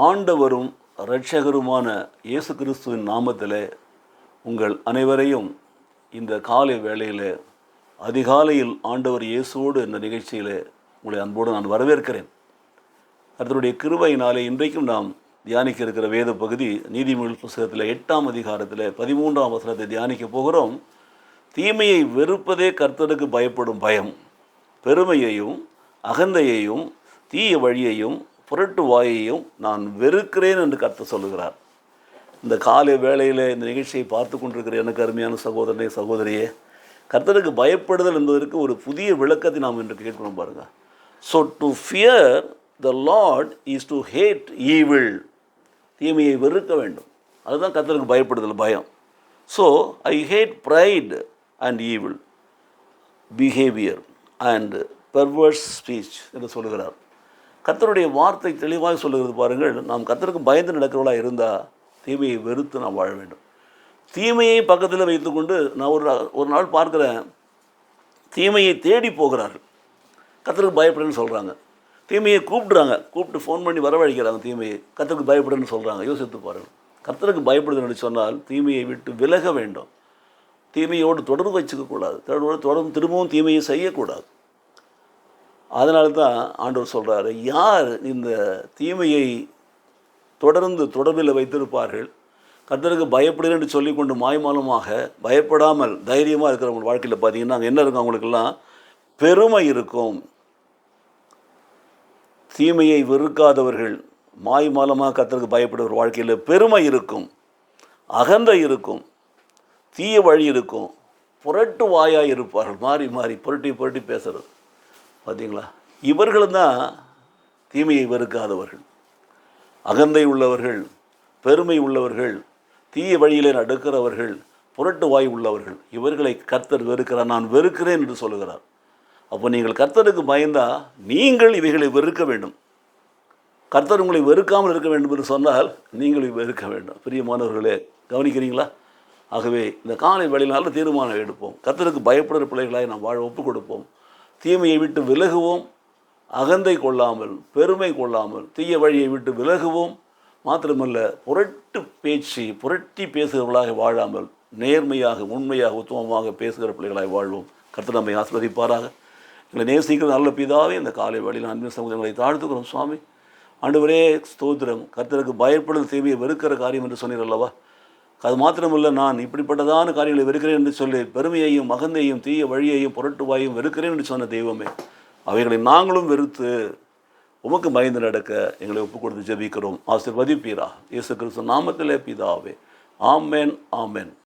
ஆண்டவரும் இரட்சகருமான இயேசு கிறிஸ்துவின் நாமத்திலே உங்கள் அனைவரையும் இந்த காலை வேளையில் அதிகாலையில் ஆண்டவர் இயேசுவோடு இந்த நிகழ்ச்சியில் உங்களை அன்போடு நான் வரவேற்கிறேன். கர்த்தருடைய கிருபையினாலே இன்றைக்கும் நாம் தியானிக்க இருக்கிற வேத பகுதி நீதிமொழிகள் புத்தகத்தில் 8ஆம் அதிகாரத்தில் 13ஆம் வசனத்தை தியானிக்க போகிறோம். தீமையை வெறுப்பதே கர்த்தருக்கு பயப்படும் பயம், பெருமையையும் அகந்தையையும் தீய வழியையும் புரட்டு வாயையும் நான் வெறுக்கிறேன் என்று கர்த்தர் சொல்லுகிறார். இந்த காலை வேளையில் இந்த நிகழ்ச்சியை பார்த்து கொண்டிருக்கிற எனக்கு அருமையான சகோதரனே சகோதரியே, கர்த்தருக்கு பயப்படுதல் என்பதற்கு ஒரு புதிய விளக்கத்தை நாம் இன்று கேட்கணும் பாருங்கள். So to fear the Lord is to hate evil. தீமையை வெறுக்க வேண்டும், அதுதான் கர்த்தருக்கு பயப்படுதல், பயம். So I hate pride and evil behaviour and perverse speech என்று சொல்லுகிறார். கர்த்தருடைய வார்த்தை தெளிவாக சொல்லுகிறது பாருங்கள். நாம் கர்த்தருக்கு பயந்து நடக்கிறவளாக இருந்தால் தீமையை வெறுத்து நாம் வாழ வேண்டும். தீமையை பக்கத்தில் வைத்துக்கொண்டு நான் ஒரு நாள் பார்க்குறேன், தீமையை தேடி போகிறார்கள், கர்த்தருக்கு பயப்படுன்னு சொல்கிறாங்க. தீமையை கூப்பிட்டு ஃபோன் பண்ணி வரவழைக்கிறாங்க. தீமையை கர்த்தருக்கு பயப்படுன்னு சொல்கிறாங்க. யோசித்து பாருங்கள். கர்த்தருக்கு பயப்படுதுன்னு சொன்னால் தீமையை விட்டு விலக வேண்டும். தீமையோடு தொடர்பு வச்சுக்கக்கூடாது, தொடர்ந்து திரும்பவும் தீமையை செய்யக்கூடாது. அதனால தான் ஆண்டவர் சொல்கிறாரு, யார் இந்த தீமையை தொடர்ந்து தொடர்பில் வைத்திருப்பார்கள், கர்த்தருக்கு பயப்படுகிறேன் என்று சொல்லிக்கொண்டு மாய்மாலமாக பயப்படாமல் தைரியமாக இருக்கிறவங்க வாழ்க்கையில் பார்த்தீங்கன்னா அங்கே என்ன இருக்கும்? அவங்களுக்கெல்லாம் பெருமை இருக்கும். தீமையை வெறுக்காதவர்கள் மாய்மாலமாக கர்த்தருக்கு பயப்படுகிற வாழ்க்கையில் பெருமை இருக்கும், அகந்தை இருக்கும், தீய வழி இருக்கும், புரட்டு வாயாக இருப்பார்கள். மாறி மாறி புரட்டி பேசுகிறது பார்த்தீங்களா? இவர்களும் தான் தீமையை வெறுக்காதவர்கள், அகந்தை உள்ளவர்கள், பெருமை உள்ளவர்கள், தீய வழியில் நடக்கிறவர்கள், புரட்டு வாய் உள்ளவர்கள். இவர்களை கர்த்தர் வெறுக்கிறார், நான் வெறுக்கிறேன் என்று சொல்லுகிறார். அப்போ நீங்கள் கர்த்தருக்கு பயந்தால் நீங்கள் இவைகளை வெறுக்க வேண்டும். கர்த்தர் உங்களை வெறுக்காமல் இருக்க வேண்டும் என்று சொன்னால் நீங்கள் வெறுக்க வேண்டும். பிரியமானவர்களே, கவனிக்கிறீங்களா? ஆகவே இந்த காலை வேளையில் நல்ல தீர்மானம் எடுப்போம். கர்த்தருக்கு பயப்படுகிற பிள்ளைகளாய் நாம் வாழ ஒப்புக் கொடுப்போம். தீமையை விட்டு விலகுவோம், அகந்தை கொள்ளாமல், பெருமை கொள்ளாமல், தீய வழியை விட்டு விலகுவோம். மாத்திரமல்ல, புரட்டி பேசுகிறவர்களாக வாழாமல் நேர்மையாக, உண்மையாக, உத்தமமாக பேசுகிற பிள்ளைகளாக வாழ்வோம். கர்த்தர் நம்மை ஆசீர்வதிப்பாராக. எங்களை நேசிக்கிற நல்ல பிதாவே, இந்த காலை வழியில் அன்பின் சமூகங்களை தாழ்த்துக்கிறோம் சுவாமி. ஆண்டவரே ஸ்தோத்திரம். கர்த்தருக்கு பயப்படுதல் தீமையை வெறுக்கிற காரியம் என்று சொன்னீர் அல்லவா? அது மாத்திரமல்ல, நான் இப்படிப்பட்டதான காரியங்களை வெறுக்கிறேன் என்று சொல்லி பெருமையையும் அகந்தையும் தீய வழியையும் புரட்டுவாயும் வெறுக்கிறேன் என்று சொன்ன தெய்வமே, அவைகளை நாங்களும் வெறுத்து உமக்கு பயந்து நடக்க எங்களை ஒப்புக் கொடுத்து ஜெபிக்கிறோம். ஆசீர்வதிப்பீரா. இயேசு கிறிஸ்து நாமத்திலே பிதாவே. ஆமென், ஆமென்.